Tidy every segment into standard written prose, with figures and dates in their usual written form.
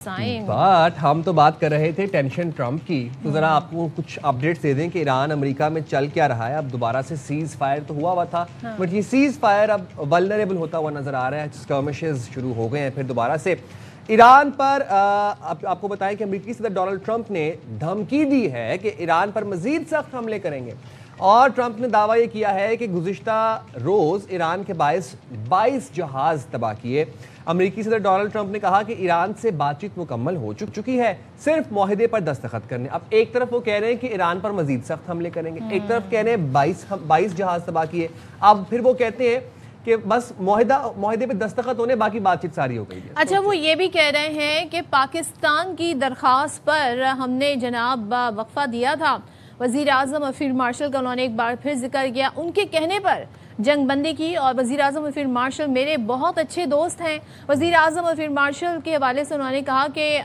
But ہم تو بات کر رہے تھے ٹینشن ٹرمپ کی، تو ذرا آپ کو کچھ اپڈیٹس دے دیں کہ ایران امریکہ میں چل کیا رہا ہے. اب دوبارہ سے سیز فائر تو ہوا تھا، بٹ یہ سیز فائر اب ولنریبل ہوتا ہوا نظر آ رہا ہے. اسکرمشز شروع ہو گئے ہیں پھر دوبارہ سے ایران پر. آپ کو بتائیں کہ امریکی صدر ڈونلڈ ٹرمپ نے دھمکی دی ہے کہ ایران پر مزید سخت حملے کریں گے، اور ٹرمپ نے دعویٰ یہ کیا ہے کہ گزشتہ روز ایران کے باعث 22 جہاز تباہ کیے. امریکی صدر ڈونلڈ ٹرمپ نے کہا کہ ایران سے بات چیت مکمل ہو چکی ہے، صرف معاہدے پر دستخط کرنے. اب ایک طرف وہ کہہ رہے ہیں کہ ایران پر مزید سخت حملے کریں گے، ایک طرف کہہ رہے ہیں 22 جہاز تباہ کیے. اب پھر وہ کہتے ہیں کہ بس معاہدے پہ دستخط ہونے، باقی بات چیت ساری ہو گئی ہے. اچھا، وہ یہ بھی کہہ رہے ہیں کہ پاکستان کی درخواست پر ہم نے جناب وقفہ دیا تھا. وزیر اعظم اور فیلڈ مارشل کا انہوں نے ایک بار پھر ذکر کیا ان کے کہنے پر جنگ بندی کی، اور وزیر اعظم اور فیلڈ مارشل میرے بہت اچھے دوست ہیں. وزیر اعظم اور فیلڈ مارشل کے حوالے سے انہوں نے کہا کہ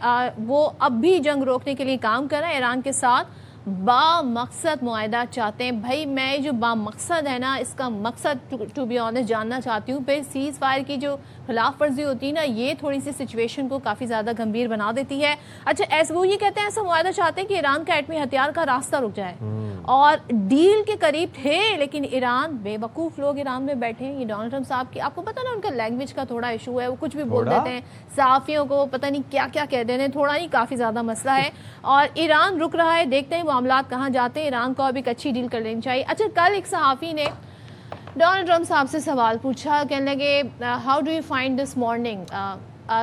وہ اب بھی جنگ روکنے کے لیے کام کر رہے ہیں، ایران کے ساتھ با مقصد معاہدہ چاہتے ہیں. بھائی میں جو با مقصد ہے نا، اس کا مقصد ٹو بی آنیسٹ جاننا چاہتی ہوں. پھر سیز فائر کی جو خلاف ورزی ہوتی ہے نا، یہ تھوڑی سی سچویشن کو کافی زیادہ گمبھیر بنا دیتی ہے. اچھا، وہ یہ کہتے ہیں ایسا معاہدہ چاہتے ہیں کہ ایران کا ایٹمی ہتھیار کا راستہ رک جائے، اور ڈیل کے قریب تھے لیکن ایران بے وقوف لوگ ایران میں بیٹھے ہیں. یہ ڈونلڈ ٹرمپ صاحب کی آپ کو پتہ نا، ان کا لینگویج کا تھوڑا ایشو ہے، وہ کچھ بھی بول دیتے ہیں، صحافیوں کو پتہ نہیں کیا کیا کہہ دیتے ہیں. تھوڑا نہیں کافی زیادہ مسئلہ ہے، اور ایران رک رہا ہے. دیکھتے ہیں معاملات کہاں جاتے ہیں. ایران کو اب ایک اچھی ڈیل کر لینی چاہیے. اچھا، کل ایک صحافی نے ڈونلڈ ٹرمپ صاحب سے سوال پوچھا، کہنے لگے how do you find this morning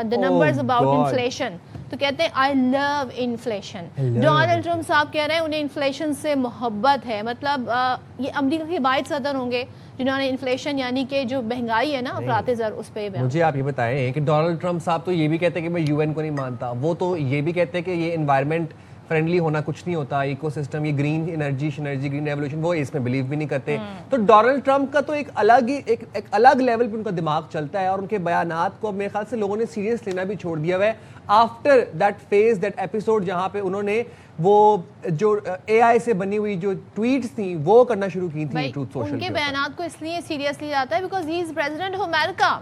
the numbers about inflation. تو کہتے ہیں I love inflation. Donald Trump صاحب کہہ رہے ہیں انہیں انفلیشن سے محبت ہے. مطلب یہ امریکہ کے باعث صدر ہوں گے جنہوں نے انفلیشن یعنی کہ جو مہنگائی ہے نا افراط زر، اس پہ. مجھے آپ یہ بتائیں کہ ڈونلڈ ٹرمپ صاحب تو یہ بھی کہتے ہیں کہ میں UN کو نہیں مانتا، وہ تو یہ بھی کہتے ہیں کہ یہ انوائرمنٹ فرینڈلی ہونا کچھ نہیں ہوتا، ایکو سسٹم، یہ گرین انرجی گرین ریولوشن، وہ اس میں بلیو بھی نہیں کرتے. تو ڈونلڈ ٹرمپ کا تو ایک الگ لیول پہ ان کا دماغ چلتا ہے، اور ان کے بیانات کو میرے خیال سے لوگوں نے سیریس لینا بھی چھوڑ دیا ہوا ہے after that phase that episode, جہاں پہ انہوں نے وہ جو AI سے بنی ہوئی جو ٹویٹس تھیں وہ کرنا شروع کی تھیں ٹروتھ سوشل. ان کے بیانات کو اس لیے سیریس لیا جاتا ہے because he is president of America.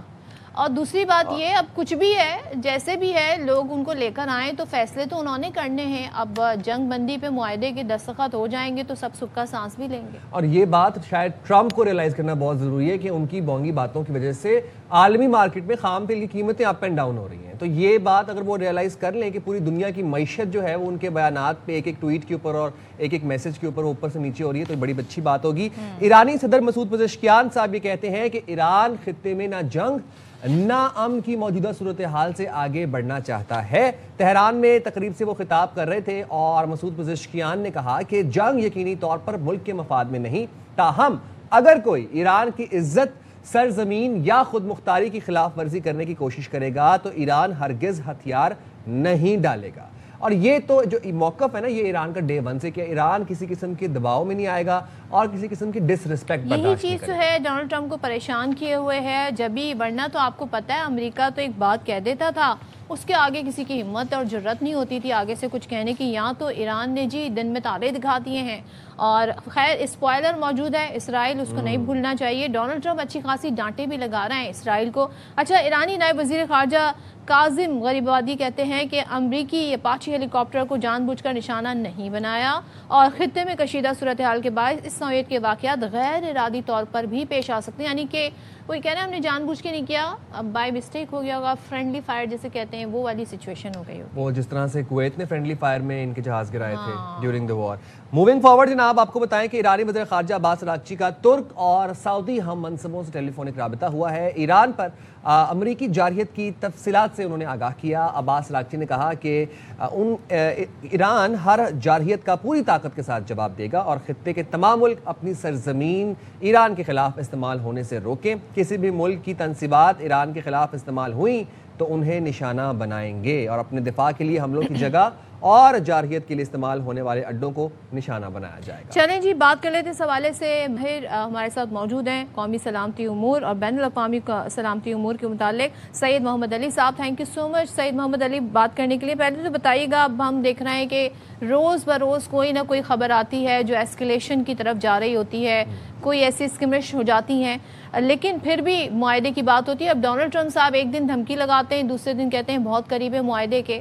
اور دوسری بات یہ، اب کچھ بھی ہے جیسے بھی ہے، لوگ ان کو لے کر آئیں تو فیصلے تو انہوں نے کرنے ہیں. اب جنگ بندی پہ معاہدے کے دستخط ہو جائیں گے تو سب سکھ کا سانس بھی لیں گے. اور یہ بات شاید ٹرمپ کو ریئلائز کرنا بہت ضروری ہے کہ ان کی بونگی باتوں کی وجہ سے عالمی مارکیٹ میں خام تیل کی قیمتیں اپ اینڈ ڈاؤن ہو رہی ہیں. تو یہ بات اگر وہ ریئلائز کر لیں کہ پوری دنیا کی معیشت جو ہے وہ ان کے بیانات پہ ایک ٹویٹ کے اوپر اور ایک میسج کے اوپر اوپر سے نیچے ہو رہی ہے، تو بڑی اچھی بات ہوگی. ایرانی صدر مسعود پزشکیان صاحب یہ کہتے ہیں کہ ایران خطے میں نہ جنگ نہ امن کی موجودہ صورتحال سے آگے بڑھنا چاہتا ہے. تہران میں تقریب سے وہ خطاب کر رہے تھے، اور مسعود پزشکیان نے کہا کہ جنگ یقینی طور پر ملک کے مفاد میں نہیں، تاہم اگر کوئی ایران کی عزت، سرزمین یا خود مختاری کی خلاف ورزی کرنے کی کوشش کرے گا تو ایران ہرگز ہتھیار نہیں ڈالے گا. اور یہ تو جو موقف ہے نا، یہ ایران کا ڈے 1 سے کہ ایران کسی قسم کے دباؤ میں نہیں آئے گا اور کسی قسم کی ڈس رسپیکٹ برداشت نہیں کرے گا. یہی چیز تو ہے ڈونلڈ ٹرمپ کو پریشان کیے ہوئے ہے. جب بھی ورنہ تو آپ کو پتہ ہے امریکہ تو ایک بات کہہ دیتا تھا، اس کے آگے کسی کی ہمت اور جرت نہیں ہوتی تھی آگے سے کچھ کہنے کی. یہاں تو ایران نے جی دن میں تارے دکھا دیے ہیں. اور خیر اسپوائلر موجود ہے اسرائیل، اس کو نہیں بھولنا چاہیے. ڈونلڈ ٹرمپ اچھی خاصی ڈانٹے بھی لگا رہے ہیں اسرائیل کو. اچھا، ایرانی نائب وزیر خارجہ کاظم غریب آبادی کہتے ہیں کہ امریکی اپاچی ہیلی کاپٹر کو جان بوجھ کر نشانہ نہیں بنایا، اور خطے میں کشیدہ صورتحال کے باعث اس نوعیت کے واقعات غیر ارادی طور پر بھی پیش آ سکتے ہیں. یعنی کہ کوئی کہنا ہے ہم نے جان بوجھ کے نہیں کیا، اب بائی مسٹیک ہو گیا ہوگا، فرینڈلی فائر جسے کہتے ہیں وہ والی سچویشن ہو گئی ہوگی. وہ جس طرح سے کویت نے فرینڈلی فائر میں ان کے جہاز گرائے تھے during the war. Moving forward جناب، آپ کو بتائیں کہ ایرانی وزیر خارجہ عباس اراغچی کا ترک اور سعودی ہم منصبوں سے ٹیلی فونک رابطہ ہوا ہے. ایران پر امریکی جارحیت کی تفصیلات سے انہوں نے آگاہ کیا. عباس اراغچی نے کہا کہ ایران ہر جارحیت کا پوری طاقت کے ساتھ جواب دے گا، اور خطے کے تمام ملک اپنی سرزمین ایران کے خلاف استعمال ہونے سے روکیں. کسی بھی ملک کی تنصیبات ایران کے خلاف استعمال ہوئیں تو انہیں نشانہ بنائیں گے، اور اپنے دفاع کے لیے حملوں کی جگہ اور جارحیت کے لیے استعمال ہونے والے اڈوں کو نشانہ بنایا جائے گا. چلیں جی، بات کر لیتے ہیں اس حوالے سے. پھر ہمارے ساتھ موجود ہیں قومی سلامتی امور اور بین الاقوامی سلامتی امور کے متعلق سید محمد علی صاحب. تھینک یو سو مچ سید محمد علی بات کرنے کے لیے. پہلے تو بتائیے گا، اب ہم دیکھ رہے ہیں کہ روز بروز کوئی نہ کوئی خبر آتی ہے جو ایسکلیشن کی طرف جا رہی ہوتی ہے، کوئی ایسی اسکمش ہو جاتی ہیں، لیکن پھر بھی معاہدے کی بات ہوتی ہے. اب ڈونلڈ ٹرمپ صاحب ایک دن دھمکی لگاتے ہیں، دوسرے دن کہتے ہیں بہت قریب ہے معاہدے کے.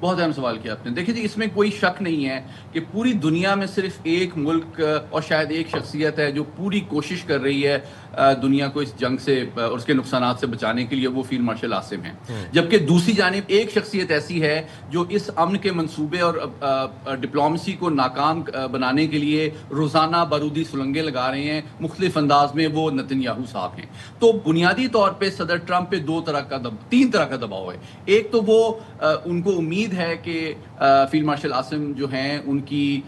بہت اہم سوال کیا آپ نے. دیکھیں جی اس میں کوئی شک نہیں ہے کہ پوری دنیا میں صرف ایک ملک اور شاید ایک شخصیت ہے جو پوری کوشش کر رہی ہے دنیا کو اس جنگ سے اور اس کے نقصانات سے بچانے کے لیے, وہ فیلڈ مارشل عاصم ہیں. جبکہ دوسری جانب ایک شخصیت ایسی ہے جو اس امن کے منصوبے اور ڈپلومیسی کو ناکام بنانے کے لیے روزانہ بارودی سلنگیں لگا رہے ہیں مختلف انداز میں, وہ نتنیاہو صاحب ہیں. تو بنیادی طور پہ صدر ٹرمپ پہ تین طرح کا دباؤ ہے. ایک تو وہ ان کو امید ہے کہ فیلڈ مارشل عاصم جو ہیں ان کی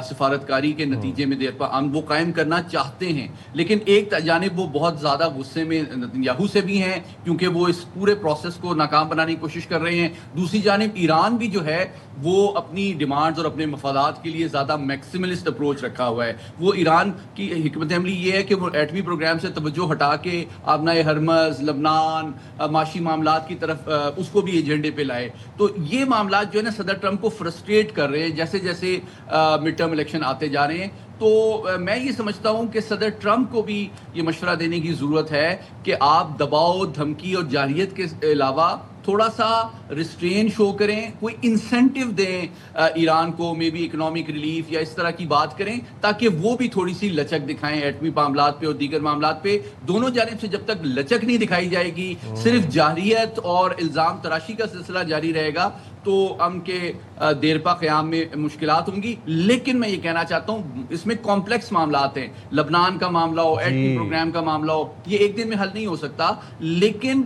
سفارتکاری کے نتیجے میں دیر پا امن وہ قائم کرنا چاہتے ہیں, لیکن ایک جانب وہ بہت زیادہ غصے میں نتنیاہو سے بھی ہیں کیونکہ وہ اس پورے پروسیس کو ناکام بنانے کی کوشش کر رہے ہیں. دوسری جانب ایران بھی جو ہے وہ اپنی ڈیمانڈز اور اپنے مفادات کے لیے زیادہ میکسیملسٹ اپروچ رکھا ہوا ہے. وہ ایران کی حکمت عملی یہ ہے کہ وہ ایٹمی پروگرام سے توجہ ہٹا کے آبنائے ہرمز, لبنان, معاشی معاملات کی طرف اس کو بھی ایجنڈے پہ لائے. تو یہ معاملات جو ہے نا صدر ٹرمپ کو فرسٹریٹ کر رہے ہیں جیسے جیسے مڈ ٹرم الیکشن آتے جا رہے ہیں. تو میں یہ سمجھتا ہوں کہ صدر ٹرمپ کو بھی یہ مشورہ دینے کی ضرورت ہے کہ آپ دباؤ, دھمکی اور جارحیت کے علاوہ تھوڑا سا ریسٹرین شو کریں, کوئی انسینٹیو دیں ایران کو, مے بی اکنامک ریلیف یا اس طرح کی بات کریں تاکہ وہ بھی تھوڑی سی لچک دکھائیں ایٹمی معاملات پہ اور دیگر معاملات پہ. دونوں جانب سے جب تک لچک نہیں دکھائی جائے گی, صرف جارحیت اور الزام تراشی کا سلسلہ جاری رہے گا, تو امن کے دیرپا قیام میں مشکلات ہوں گی. لیکن میں یہ کہنا چاہتا ہوں اس میں کمپلیکس معاملات ہیں, لبنان کا معاملہ ہو, ایٹمی پروگرام کا معاملہ ہو, یہ ایک دن میں حل نہیں ہو سکتا. لیکن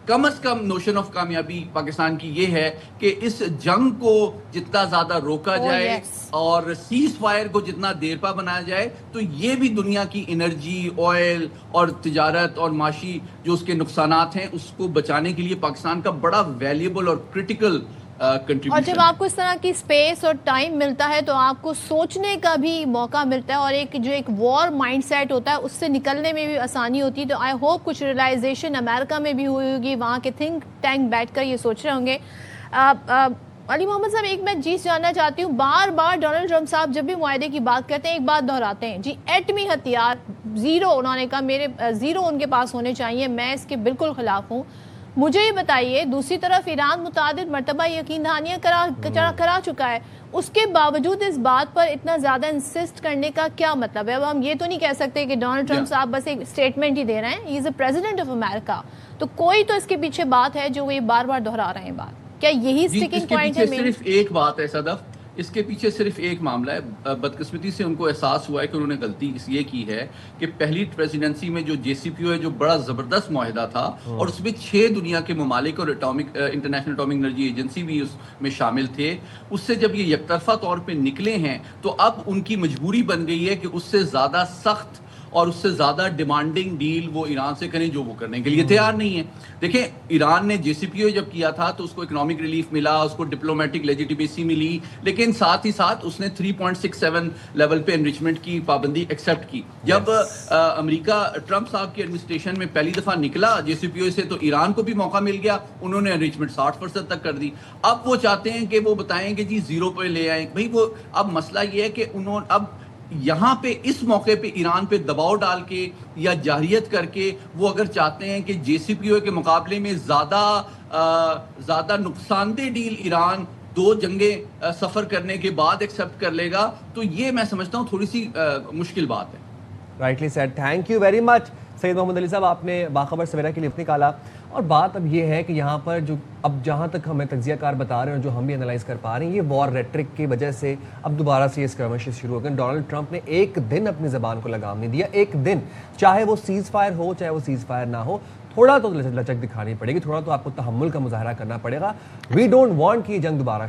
کم از کم نوشن آف کامیابی پاکستان کی یہ ہے کہ اس جنگ کو جتنا زیادہ روکا جائے اور سیز فائر کو جتنا دیر پا بنایا جائے, تو یہ بھی دنیا کی انرجی, آئل اور تجارت اور معاشی جو اس کے نقصانات ہیں اس کو بچانے کے لیے پاکستان کا بڑا ویلیبل اور کرٹیکل. اور جب آپ کو اس طرح کی سپیس اور ٹائم ملتا ہے تو آپ کو سوچنے کا بھی موقع ملتا ہے, اور ایک وار مائنڈ سیٹ ہوتا ہے اس سے نکلنے میں بھی آسانی ہوتی ہے. تو آئی ہوپ کچھ ریئلائزیشن امریکہ میں بھی ہوئی ہوگی, وہاں کے تھنک ٹینک بیٹھ کر یہ سوچ رہے ہوں گے. علی محمد صاحب, ایک میں چیز جاننا چاہتی ہوں, بار بار ڈونلڈ ٹرمپ صاحب جب بھی معاہدے کی بات کرتے ہیں ایک بات دہراتے ہیں, جی ایٹمی ہتھیار زیرو, انہوں نے کہا میرے زیرو ان کے پاس ہونے چاہیے, میں اس کے بالکل خلاف ہوں. مجھے یہ بتائیے, دوسری طرف ایران متعدد مرتبہ یقین دہانیاں کرا چکا ہے, اس کے باوجود اس بات پر اتنا زیادہ انسسٹ کرنے کا کیا مطلب ہے؟ اب ہم یہ تو نہیں کہہ سکتے کہ ڈونلڈ ٹرمپ صاحب بس ایک اسٹیٹمنٹ ہی دے رہے ہیں, ہی از اے پریزیڈنٹ آف امریکہ, تو کوئی تو اس کے پیچھے بات ہے جو وہ یہ بار بار دہرا رہے ہیں بات. کیا یہی اسٹیکنگ پوائنٹ ہے؟ صرف ایک بات ہے صدف, اس کے پیچھے صرف ایک معاملہ ہے. بدقسمتی سے ان کو احساس ہوا ہے کہ انہوں نے غلطی اس یہ کی ہے کہ پہلی پریزیڈنسی میں جو جے سی پی او ہے جو بڑا زبردست معاہدہ تھا اور اس میں 6 دنیا کے ممالک اور انٹرنیشنل اٹامک انرجی ایجنسی بھی اس میں شامل تھے, اس سے جب یہ یک طرفہ طور پہ نکلے ہیں تو اب ان کی مجبوری بن گئی ہے کہ اس سے زیادہ سخت اور اس سے زیادہ ڈیمانڈنگ ڈیل وہ ایران سے کریں جو وہ کرنے کے لیے تیار نہیں ہے. دیکھیں ایران نے جے سی پی او جب کیا تھا تو اس کو اکنامک ریلیف ملا, اس کو ڈپلومیٹک لیجیٹیمیسی ملی, لیکن ساتھ ہی ساتھ اس نے 3.67 لیول پہ انریچمنٹ کی پابندی ایکسیپٹ کی. جب امریکہ ٹرمپ صاحب کی ایڈمنسٹریشن میں پہلی دفعہ نکلا جے سی پی او سے تو ایران کو بھی موقع مل گیا, انہوں نے انریچمنٹ 60% تک کر دی. اب وہ چاہتے ہیں کہ وہ بتائیں کہ جی زیرو پہ لے آئیں. بھائی وہ اب مسئلہ یہ ہے کہ انہوں اب یہاں پہ اس موقع پہ ایران پہ دباؤ ڈال کے یا جارحیت کر کے وہ اگر چاہتے ہیں کہ جے سی پی او کے مقابلے میں زیادہ نقصان دہ ڈیل ایران 2 جنگیں سفر کرنے کے بعد ایکسیپٹ کر لے گا, تو یہ میں سمجھتا ہوں تھوڑی سی مشکل بات ہے. Rightly said, thank you very much Syed Muhammad Ali صاحب, آپ نے باخبر سویرا کے لیے وقت نکالا. اور بات اب یہ ہے کہ یہاں پر جو اب جہاں تک ہمیں تجزیہ کار بتا رہے ہیں اور جو ہم بھی انالائز کر پا رہے ہیں, یہ وار ریٹرک کی وجہ سے اب دوبارہ سے یہ اسکرمشز شروع ہو گئے. ڈونلڈ ٹرمپ نے ایک دن اپنی زبان کو لگام نہیں دیا, ایک دن, چاہے وہ سیز فائر ہو چاہے وہ سیز فائر نہ ہو, تھوڑا تو لچک دکھانی پڑے گی, تھوڑا تو آپ کو تحمل کا مظاہرہ کرنا پڑے گا. وی ڈونٹ وانٹ کہ یہ جنگ دوبارہ